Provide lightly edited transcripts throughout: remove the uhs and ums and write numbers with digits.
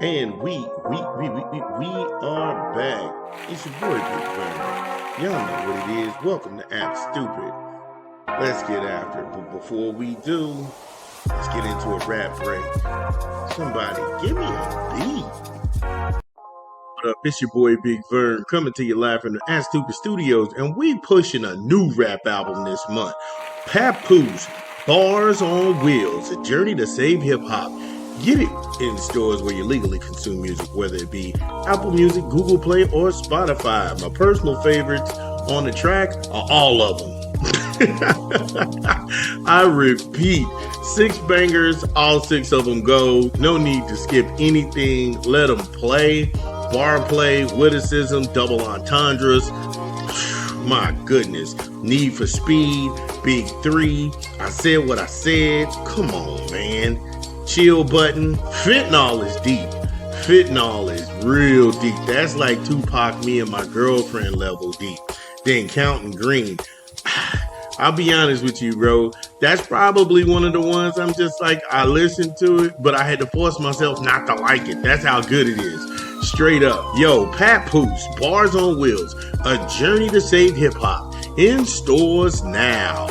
And we are back. It's your boy Big Bird. Y'all know what it is. Welcome to App Stupid. Let's get after it. But before we do, let's get into a rap break. Somebody give me a beat. What up? It's your boy Big Vern coming to you live from the App Stupid Studios, and we pushing a new rap album this month. Papoose, Bars on Wheels, a journey to save hip hop. Get it in stores where you legally consume music, whether it be Apple Music, Google Play, or Spotify. My personal favorites on the track are all of them. I repeat, 6 bangers, all 6 of them go. No need to skip anything. Let them play. Bar play, witticism, double entendres. My goodness. Need for Speed, Big 3. I said what I said. Come on, man. Chill button. Fentanyl is deep. Fentanyl is real deep. That's like Tupac, me and my girlfriend level deep. Then Counting Green. I'll be honest with you, bro. That's probably one of the ones I'm just like, I listened to it, but I had to force myself not to like it. That's how good it is. Straight up. Yo, Papoose, Bars on Wheels, a journey to save hip hop. In stores now.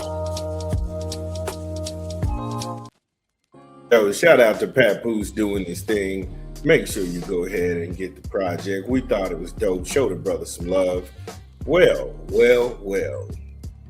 Yo, shout out to Papoose doing this thing. Make sure you go ahead and get the project. We thought it was dope. Show the brother some love. Well.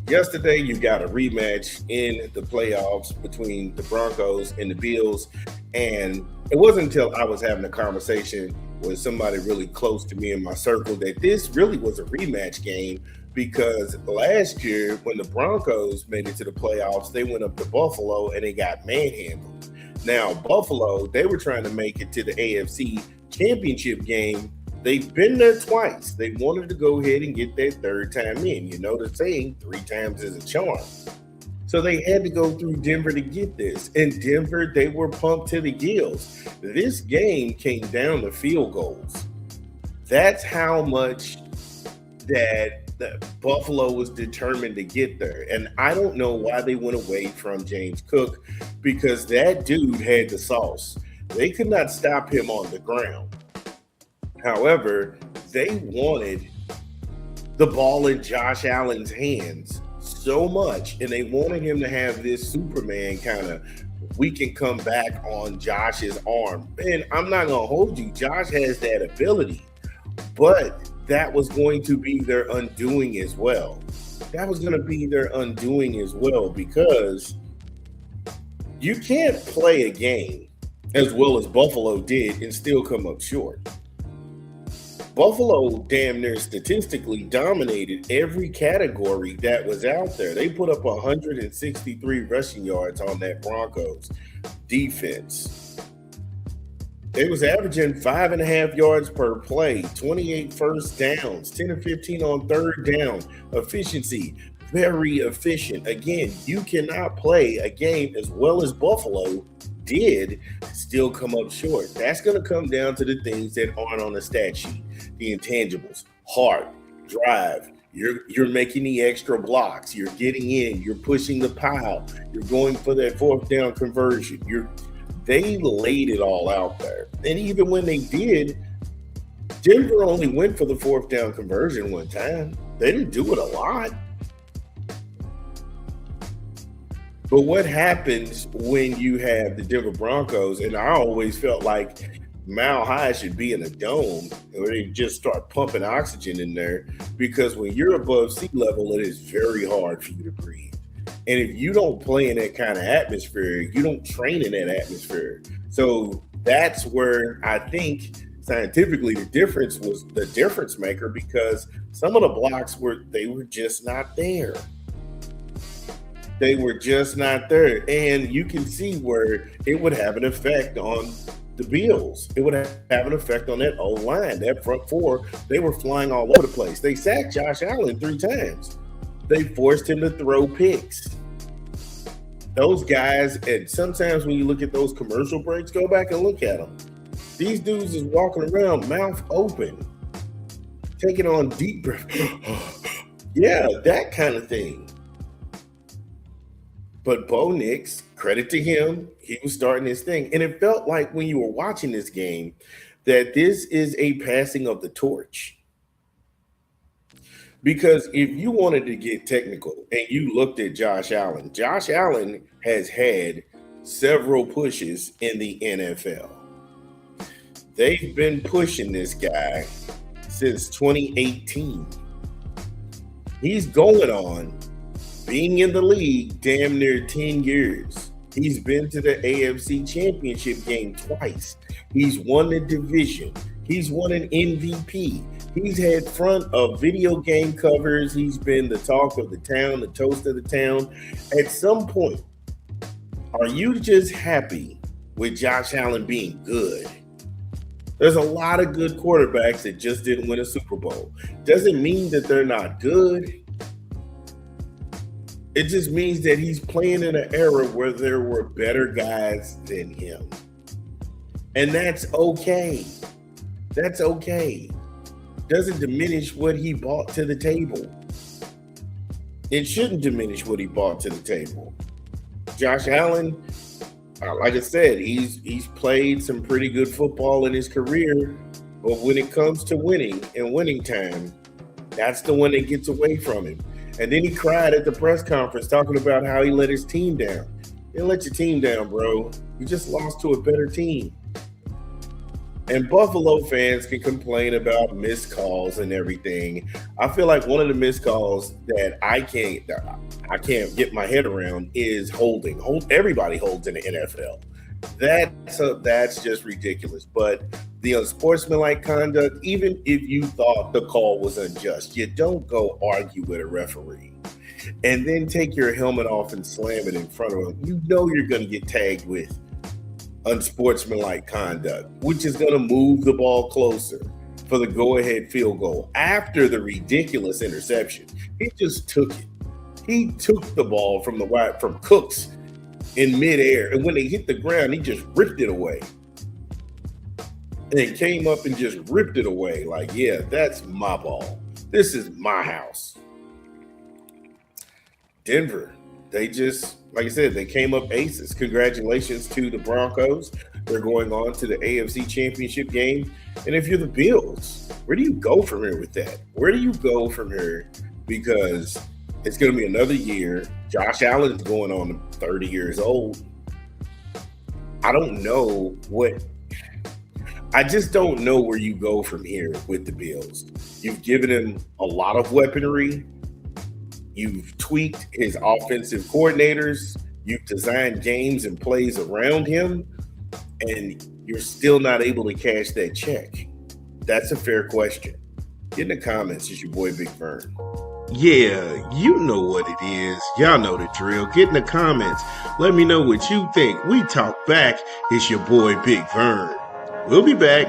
Yesterday, you got a rematch in the playoffs between the Broncos and the Bills. And it wasn't until I was having a conversation with somebody really close to me in my circle that this really was a rematch game, because last year when the Broncos made it to the playoffs, they went up to Buffalo and they got manhandled. Now, Buffalo, they were trying to make it to the AFC Championship game. They've been there twice. They wanted to go ahead and get their third time in. You know the saying, 3 times is a charm. So they had to go through Denver to get this. And Denver, they were pumped to the gills. This game came down to field goals. That's how much that Buffalo was determined to get there. And I don't know why they went away from James Cook, because that dude had the sauce. They could not stop him on the ground. However, they wanted the ball in Josh Allen's hands so much, and they wanted him to have this Superman kind of, we can come back on Josh's arm. And I'm not going to hold you. Josh has that ability, but that was going to be their undoing as well. Because you can't play a game as well as Buffalo did and still come up short. Buffalo damn near statistically dominated every category that was out there. They put up 163 rushing yards on that Broncos defense. They was averaging 5.5 yards per play, 28 first downs, 10 of 15 on third down. Efficiency, very efficient. Again, you cannot play a game as well as Buffalo did, still come up short. That's going to come down to the things that aren't on the stat sheet. The intangibles, heart, drive, you're making the extra blocks, you're getting in, you're pushing the pile, you're going for that 4th down conversion. They laid it all out there. And even when they did, Denver only went for the 4th down conversion one time. They didn't do it a lot. But what happens when you have the Denver Broncos, and I always felt like Mile High should be in a dome, or they just start pumping oxygen in there, because when you're above sea level, it is very hard for you to breathe. And if you don't play in that kind of atmosphere, you don't train in that atmosphere. So that's where I think scientifically the difference was the difference maker, because some of the blocks were just not there. They were just not there. And you can see where it would have an effect on the Bills. It would have an effect on that O-line, that front four. They were flying all over the place. They sacked Josh Allen 3 times. They forced him to throw picks. Those guys, and sometimes when you look at those commercial breaks, go back and look at them. These dudes is walking around mouth open, taking on deep breath. Yeah, that kind of thing. But Bo Nix, credit to him, he was starting his thing. And it felt like when you were watching this game that this is a passing of the torch. Because if you wanted to get technical and you looked at Josh Allen has had several pushes in the NFL. They've been pushing this guy since 2018. He's going on being in the league damn near 10 years. He's been to the AFC Championship game twice. He's won the division. He's won an MVP. He's had front of video game covers. He's been the talk of the town, the toast of the town. At some point, are you just happy with Josh Allen being good? There's a lot of good quarterbacks that just didn't win a Super Bowl. Doesn't mean that they're not good. It just means that he's playing in an era where there were better guys than him. And that's okay. That's okay. Doesn't diminish what he brought to the table. It shouldn't diminish what he brought to the table. Josh Allen, like I said, he's played some pretty good football in his career, but when it comes to winning and winning time, that's the one that gets away from him. And then he cried at the press conference talking about how he let his team down. You didn't let your team down, bro. You just lost to a better team. And Buffalo fans can complain about missed calls and everything. I feel like one of the missed calls that I can't get my head around is holding. Everybody holds in the NFL. That's just ridiculous. But the unsportsmanlike conduct, even if you thought the call was unjust, you don't go argue with a referee and then take your helmet off and slam it in front of him. You know you're going to get tagged with unsportsmanlike conduct, which is going to move the ball closer for the go-ahead field goal after the ridiculous interception. He just took it. He took the ball from Cooks in midair, and when they hit the ground, he just ripped it away. And he came up and just ripped it away like, yeah, that's my ball. This is my house. Denver, they just, like I said, they came up aces. Congratulations to the Broncos. They're going on to the AFC Championship game. And if you're the Bills, where do you go from here with that? Where do you go from here? Because it's going to be another year. Josh Allen is going on 30 years old. I just don't know where you go from here with the Bills. You've given him a lot of weaponry. You've tweaked his offensive coordinators. You've designed games and plays around him, and you're still not able to cash that check. That's a fair question. Get in the comments. It's your boy, Big Vern. Yeah, you know what it is. Y'all know the drill. Get in the comments. Let me know what you think. We talk back. It's your boy, Big Vern. We'll be back.